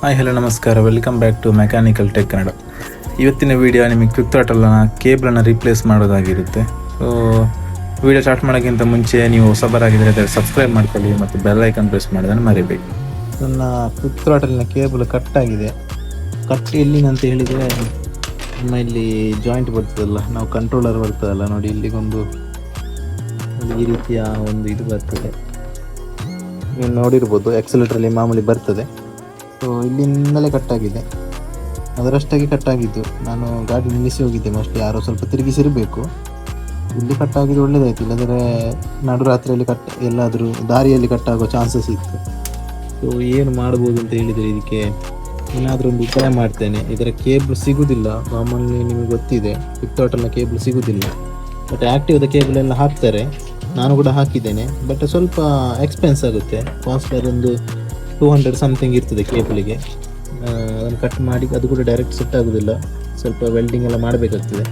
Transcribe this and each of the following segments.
Hi hello ನಮಸ್ಕಾರ, welcome back to mechanical tech Kannada. ಇವತ್ತಿನ video ನಿಮಗೆ ಕ್ವಿಕ್ ಥ್ರಾಟಲ್ನ ಕೇಬಲನ್ನು ರೀಪ್ಲೇಸ್ ಮಾಡೋದಾಗಿರುತ್ತೆ. ಸೊ ವಿಡಿಯೋ ಸ್ಟಾರ್ಟ್ ಮಾಡೋಕ್ಕಿಂತ ಮುಂಚೆ ನೀವು ಹೊಸಬರಾಗಿದ್ದರೆ ಅದನ್ನು ಸಬ್ಸ್ಕ್ರೈಬ್ ಮಾಡ್ಕೊಳ್ಳಿ ಮತ್ತು ಬೆಲ್ ಐಕನ್ ಪ್ರೆಸ್ ಮಾಡೋದನ್ನು ಮರಿಬೇಡಿ. ನನ್ನ ಕ್ವಿಕ್ ಥ್ರಾಟಲ್ನ ಕೇಬಲ್ ಕಟ್ಟಾಗಿದೆ. ಕಟ್ ಎಲ್ಲಿನಂತ ಹೇಳಿದರೆ ನಮ್ಮ ಇಲ್ಲಿ ಜಾಯಿಂಟ್ ಬರ್ತದಲ್ಲ, ನಾವು ಕಂಟ್ರೋಲರ್ ಬರ್ತದಲ್ಲ ನೋಡಿ, ಇಲ್ಲಿಗೊಂದು ಈ ರೀತಿಯ ಒಂದು ಇದು ಬರ್ತದೆ, ನೀವು ನೋಡಿರ್ಬೋದು. ಆಕ್ಸಿಲೇಟರಲ್ಲಿ ಮಾಮೂಲಿ ಬರ್ತದೆ. ಸೊ ಇಲ್ಲಿಂದಲೇ ಕಟ್ಟಾಗಿದೆ, ಅದರಷ್ಟಾಗಿ ಕಟ್ಟಾಗಿದ್ದು. ನಾನು ಗಾಡಿ ನಿಲ್ಲಿಸಿ ಹೋಗಿದ್ದೆ, ಮೋಸ್ಟ್ಲಿ ಯಾರೋ ಸ್ವಲ್ಪ ತಿರುಗಿಸಿರಬೇಕು. ಇಲ್ಲಿ ಕಟ್ಟಾಗಿದ್ದು ಒಳ್ಳೆಯದಾಯಿತು, ಇಲ್ಲದ್ರೆ ನಡುರಾತ್ರಿಯಲ್ಲಿ ಎಲ್ಲಾದರೂ ದಾರಿಯಲ್ಲಿ ಕಟ್ಟಾಗೋ ಚಾನ್ಸಸ್ ಇತ್ತು. ಸೊ ಏನು ಮಾಡ್ಬೋದು ಅಂತ ಹೇಳಿದರೆ, ಇದಕ್ಕೆ ಏನಾದರೂ ಒಂದು ಉಪಾಯ ಮಾಡ್ತೇನೆ. ಇದರ ಕೇಬಲ್ ಸಿಗೋದಿಲ್ಲ, ಮಾಮೂಲಿ ನಿಮಗೆ ಗೊತ್ತಿದೆ, ಕ್ವಿಕ್ ಥ್ರಾಟಲ್ನ ಕೇಬಲ್ ಸಿಗೋದಿಲ್ಲ. ಬಟ್ ಆ್ಯಕ್ಟಿವ್ದ ಕೇಬಲ್ ಎಲ್ಲ ಹಾಕ್ತಾರೆ, ನಾನು ಕೂಡ ಹಾಕಿದ್ದೇನೆ. ಬಟ್ ಸ್ವಲ್ಪ ಎಕ್ಸ್ಪೆನ್ಸ್ ಆಗುತ್ತೆ, ಕಾಸ್ಟ್ ಅದೊಂದು 200 ಸಮಥಿಂಗ್ ಇರ್ತದೆ ಕೇಬಲಿಗೆ. ಅದನ್ನು ಕಟ್ ಮಾಡಿ ಅದು ಕೂಡ ಡೈರೆಕ್ಟ್ ಸೆಟ್ ಆಗೋದಿಲ್ಲ, ಸ್ವಲ್ಪ ವೆಲ್ಡಿಂಗ್ ಎಲ್ಲ ಮಾಡಬೇಕಾಗ್ತದೆ.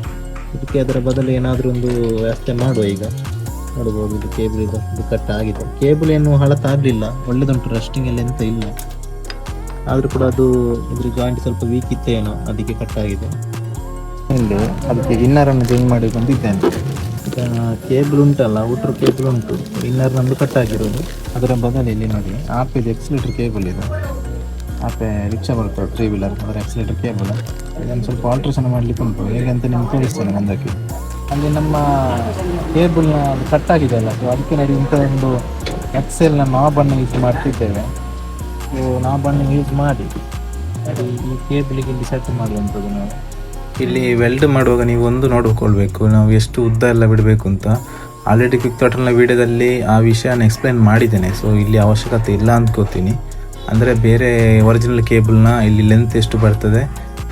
ಇದಕ್ಕೆ ಅದರ ಬದಲು ಏನಾದರೂ ಒಂದು ವ್ಯವಸ್ಥೆ ಮಾಡುವ. ಈಗ ನೋಡ್ಬೋದು, ಇದು ಕೇಬಲ್ ಇದು ಕಟ್ ಆಗಿದೆ. ಕೇಬಲ್ ಏನು ಹಳತ್ತಾಗಲಿಲ್ಲ, ಒಳ್ಳೆದುಂಟು, ರಸ್ಟಿಂಗ್ ಎಲ್ಲ ಎಂತ ಇಲ್ಲ. ಆದರೂ ಕೂಡ ಅದು ಇದ್ರ ಜಾಯಿಂಟ್ ಸ್ವಲ್ಪ ವೀಕ್ ಇತ್ತೇನೋ, ಅದಕ್ಕೆ ಕಟ್ ಆಗಿದೆ. ಅದಕ್ಕೆ ಇನ್ನರನ್ನು ಚೇಂಜ್ ಮಾಡಿ ಬಂದಿದ್ದೇನೆ. ಕೇಬಲ್ ಉಂಟಲ್ಲ, ಊಟ್ರ ಕೇಬಲ್ ಉಂಟು, ಇನ್ನರ್ ನಮ್ಮದು ಕಟ್ ಆಗಿರೋದು. ಅದರ ಬದಲಿಲ್ಲಿ ನೋಡಿ, ಆಪೆದು ಎಕ್ಸಿಲೇಟರ್ ಕೇಬಲ್ ಇದು. ಆಪೆ ರಿಕ್ಷಾ ಬರ್ತದೆ 3 ವೀಲರ್, ಅದರ ಎಕ್ಸಿಲೇಟರ್ ಕೇಬಲ್. ಇದನ್ನು ಸ್ವಲ್ಪ ಆಲ್ಟ್ರೇಷನ್ ಮಾಡಲಿಕ್ಕೆ ಉಂಟು, ಹೇಗೆ ಅಂತ ನಿಮ್ಗೆ ತೋರಿಸ್ತೇನೆ ಮುಂದಕ್ಕೆ. ಅಲ್ಲಿ ನಮ್ಮ ಕೇಬಲ್ನ ಅದು ಕಟ್ ಆಗಿದೆ ಅಲ್ಲ, ಸೊ ಅದಕ್ಕೆ ನೋಡಿ ಇಂಥ ಒಂದು ಎಕ್ಸೆಲ್ನ ನಾಬನ್ನು ಯೂಸ್ ಮಾಡ್ತಿದ್ದೇವೆ. ಸೊ ನಾಬನ್ನು ಯೂಸ್ ಮಾಡಿ ಈ ಕೇಬಲಿಗೆ ಇಲ್ಲಿ ಸೆಟ್ ಮಾಡುವಂಥದ್ದು. ನಾವು ಇಲ್ಲಿ ವೆಲ್ಡ್ ಮಾಡುವಾಗ ನೀವು ಒಂದು ನೋಡಿಕೊಳ್ಬೇಕು, ನಾವು ಎಷ್ಟು ಉದ್ದ ಎಲ್ಲ ಬಿಡಬೇಕು ಅಂತ. ಆಲ್ರೆಡಿ ಕ್ವಿಕ್ ಥ್ರಾಟಲ್ನ ವೀಡಿಯೋದಲ್ಲಿ ಆ ವಿಷಯನ ಎಕ್ಸ್ಪ್ಲೈನ್ ಮಾಡಿದ್ದೇನೆ. ಸೊ ಇಲ್ಲಿ ಅವಶ್ಯಕತೆ ಇಲ್ಲ ಅಂದ್ಕೋತೀನಿ. ಅಂದರೆ ಬೇರೆ ಒರಿಜಿನಲ್ ಕೇಬಲ್ನ ಇಲ್ಲಿ ಲೆಂತ್ ಎಷ್ಟು ಬರ್ತದೆ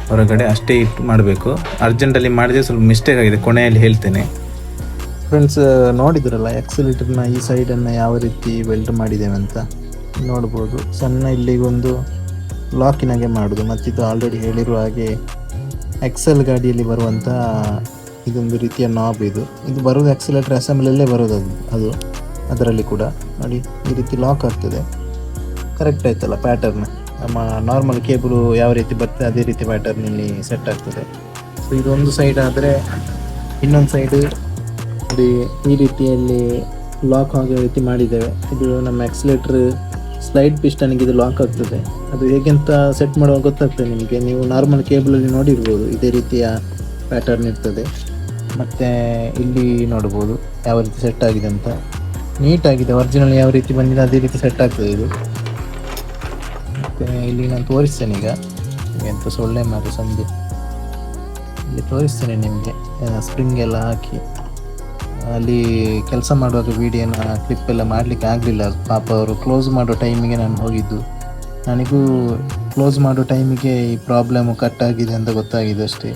ಹೊರಗಡೆ ಅಷ್ಟೇ ಇಟ್ಟು ಮಾಡಬೇಕು. ಅರ್ಜೆಂಟಲ್ಲಿ ಮಾಡಿದರೆ ಸ್ವಲ್ಪ ಮಿಸ್ಟೇಕ್ ಆಗಿದೆ, ಕೊನೆಯಲ್ಲಿ ಹೇಳ್ತೇನೆ. ಫ್ರೆಂಡ್ಸ್, ನೋಡಿದ್ರಲ್ಲ ಎಕ್ಸಿಲೇಟರ್ನ ಈ ಸೈಡನ್ನು ಯಾವ ರೀತಿ ವೆಲ್ಡ್ ಮಾಡಿದ್ದೇವೆ ಅಂತ ನೋಡ್ಬೋದು. ಸಣ್ಣ ಇಲ್ಲಿಗೊಂದು ಲಾಕಿನಾಗೆ ಮಾಡೋದು. ಮತ್ತಿದು ಆಲ್ರೆಡಿ ಹೇಳಿರುವ ಹಾಗೆ ಎಕ್ಸೆಲ್ ಗಾಡಿಯಲ್ಲಿ ಬರುವಂಥ ಇದೊಂದು ರೀತಿಯ ನಾಬ್. ಇದು ಬರೋದು ಆಕ್ಸಿಲೇಟರ್ ಅಸೆಂಬ್ಲಿಯಲ್ಲೇ ಬರೋದು. ಅದು ಅದರಲ್ಲಿ ಕೂಡ ನೋಡಿ ಈ ರೀತಿ ಲಾಕ್ ಆಗ್ತದೆ. ಕರೆಕ್ಟ್ ಆಯ್ತಲ್ಲ ಪ್ಯಾಟರ್ನ್, ನಮ್ಮ ನಾರ್ಮಲ್ ಕೇಬಲು ಯಾವ ರೀತಿ ಬರ್ತದೆ ಅದೇ ರೀತಿ ಪ್ಯಾಟರ್ನಲ್ಲಿ ಸೆಟ್ ಆಗ್ತದೆ. ಸೊ ಇದೊಂದು ಸೈಡ್ ಆದರೆ ಇನ್ನೊಂದು ಸೈಡು ಈ ರೀತಿಯಲ್ಲಿ ಲಾಕ್ ಆಗೋ ರೀತಿ ಮಾಡಿದ್ದೇವೆ. ಇದು ನಮ್ಮ ಆಕ್ಸಿಲೇಟರ್ ಸ್ಲೈಡ್ ಪಿಸ್ಟನ್ಗೆ ಇದು ಲಾಕ್ ಆಗ್ತದೆ. ಅದು ಹೇಗೆಂತ ಸೆಟ್ ಮಾಡುವಾಗ ಗೊತ್ತಾಗ್ತದೆ ನಿಮಗೆ. ನೀವು ನಾರ್ಮಲ್ ಕೇಬಲಲ್ಲಿ ನೋಡಿರ್ಬೋದು, ಇದೇ ರೀತಿಯ ಪ್ಯಾಟರ್ನ್ ಇರ್ತದೆ. ಮತ್ತು ಇಲ್ಲಿ ನೋಡ್ಬೋದು ಯಾವ ರೀತಿ ಸೆಟ್ ಆಗಿದೆ ಅಂತ, ನೀಟಾಗಿದೆ. ಒರಿಜಿನಲ್ ಯಾವ ರೀತಿ ಬಂದಿದೆ ಅದೇ ರೀತಿ ಸೆಟ್ ಆಗ್ತದೆ ಇದು. ಮತ್ತು ಇಲ್ಲಿ ನಾನು ತೋರಿಸ್ತೇನೆ ಈಗ ಎಂತ ಸೊಳ್ಳೆ ಮಾರು ಸಂಜೆ ಇಲ್ಲಿ ತೋರಿಸ್ತೇನೆ ನಿಮಗೆ. ಸ್ಪ್ರಿಂಗ್ ಎಲ್ಲ ಹಾಕಿ ಅಲ್ಲಿ ಕೆಲಸ ಮಾಡುವಾಗ ವೀಡಿಯೋನ ಕ್ಲಿಪ್ಪೆಲ್ಲ ಮಾಡಲಿಕ್ಕೆ ಆಗಲಿಲ್ಲ. ಪಾಪ ಅವರು ಕ್ಲೋಸ್ ಮಾಡೋ ಟೈಮಿಗೆ ನಾನು ಹೋಗಿದ್ದು. ನನಗೂ ಕ್ಲೋಸ್ ಮಾಡೋ ಟೈಮಿಗೆ ಈ ಪ್ರಾಬ್ಲಮ್ಮು ಕಟ್ ಆಗಿದೆ ಅಂತ ಗೊತ್ತಾಗಿದೆ ಅಷ್ಟೇ.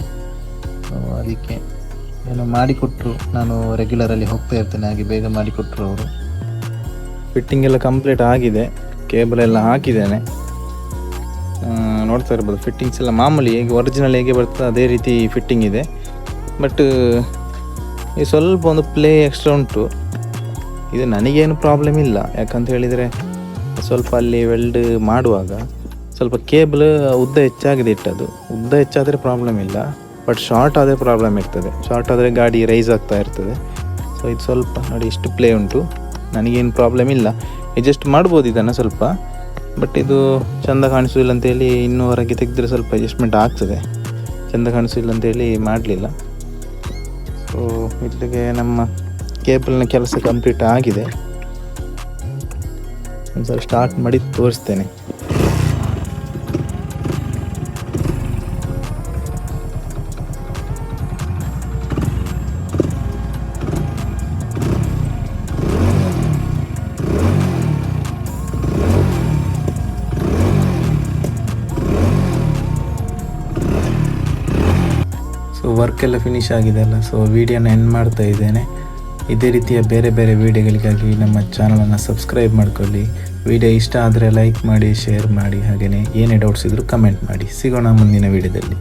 ಅದಕ್ಕೆ ಏನೋ ಮಾಡಿಕೊಟ್ರು, ನಾನು ರೆಗ್ಯುಲರಲ್ಲಿ ಹೋಗ್ತಾ ಇರ್ತೇನೆ, ಹಾಗೆ ಬೇಗ ಮಾಡಿಕೊಟ್ರು ಅವರು. ಫಿಟ್ಟಿಂಗ್ ಎಲ್ಲ ಕಂಪ್ಲೀಟ್ ಆಗಿದೆ, ಕೇಬಲ್ ಎಲ್ಲ ಹಾಕಿದ್ದೇನೆ. ನೋಡ್ತಾ ಇರ್ಬೋದು, ಫಿಟ್ಟಿಂಗ್ಸ್ ಎಲ್ಲ ಮಾಮೂಲಿ ಹೇಗೆ ಒರಿಜಿನಲ್ ಹೇಗೆ ಬರ್ತದೆ ಅದೇ ರೀತಿ ಫಿಟ್ಟಿಂಗ್ ಇದೆ. ಬಟ್ ಈ ಸ್ವಲ್ಪ ಒಂದು ಪ್ಲೇ ಎಕ್ಸ್ಟ್ರಾ ಉಂಟು. ಇದು ನನಗೇನು ಪ್ರಾಬ್ಲಮ್ ಇಲ್ಲ, ಯಾಕಂತ ಹೇಳಿದರೆ ಸ್ವಲ್ಪ ಅಲ್ಲಿ ವೆಲ್ಡ್ ಮಾಡುವಾಗ ಸ್ವಲ್ಪ ಕೇಬಲ್ ಉದ್ದ ಹೆಚ್ಚಾಗಿದೆ ಇಟ್ಟದು. ಉದ್ದ ಹೆಚ್ಚಾದರೆ ಪ್ರಾಬ್ಲಮ್ ಇಲ್ಲ, ಬಟ್ ಶಾರ್ಟ್ ಆದರೆ ಪ್ರಾಬ್ಲಮ್ ಇರ್ತದೆ. ಶಾರ್ಟ್ ಆದರೆ ಗಾಡಿ ರೈಸ್ ಆಗ್ತಾ ಇರ್ತದೆ. ಸೊ ಇದು ಸ್ವಲ್ಪ ನೋಡಿ ಇಷ್ಟು ಪ್ಲೇ ಉಂಟು, ನನಗೇನು ಪ್ರಾಬ್ಲಮ್ ಇಲ್ಲ, ಅಡ್ಜಸ್ಟ್ ಮಾಡ್ಬೋದು ಇದನ್ನು ಸ್ವಲ್ಪ. ಬಟ್ ಇದು ಚೆಂದ ಕಾಣಿಸೋದಿಲ್ಲ ಅಂತೇಳಿ ಇನ್ನೂ ಹೊರಗೆ ತೆಗೆದ್ರೆ ಸ್ವಲ್ಪ ಅಡ್ಜಸ್ಟ್ಮೆಂಟ್ ಆಗ್ತದೆ. ಚೆಂದ ಕಾಣಿಸೋದಿಲ್ಲ ಅಂತೇಳಿ ಮಾಡಲಿಲ್ಲ. ಸೊ ಇಲ್ಲಿಗೆ ನಮ್ಮ ಕೇಬಲ್ನ ಕೆಲಸ ಕಂಪ್ಲೀಟ್ ಆಗಿದೆ. ಒಂದ್ಸಲ ಸ್ಟಾರ್ಟ್ ಮಾಡಿ ತೋರಿಸ್ತೇನೆ. ಸೊ ವರ್ಕ್ ಎಲ್ಲ ಫಿನಿಶ್ ಆಗಿದೆ ಅಲ್ಲ. ಸೊ ವಿಡಿಯೋನ ಎಂಡ್ ಮಾಡ್ತಾ ಇದ್ದೇನೆ. ಇದೇ ರೀತಿಯ ಬೇರೆ ಬೇರೆ ವಿಡಿಯೋಗಳಿಗಾಗಿ ನಮ್ಮ ಚಾನಲನ್ನು ಸಬ್ಸ್ಕ್ರೈಬ್ ಮಾಡ್ಕೊಳ್ಳಿ. ವಿಡಿಯೋ ಇಷ್ಟ ಆದರೆ ಲೈಕ್ ಮಾಡಿ, ಶೇರ್ ಮಾಡಿ, ಹಾಗೆಯೇ ಏನೇ ಡೌಟ್ಸ್ ಇದ್ದರೂ ಕಮೆಂಟ್ ಮಾಡಿ. ಸಿಗೋಣ ಮುಂದಿನ ವಿಡಿಯೋದಲ್ಲಿ.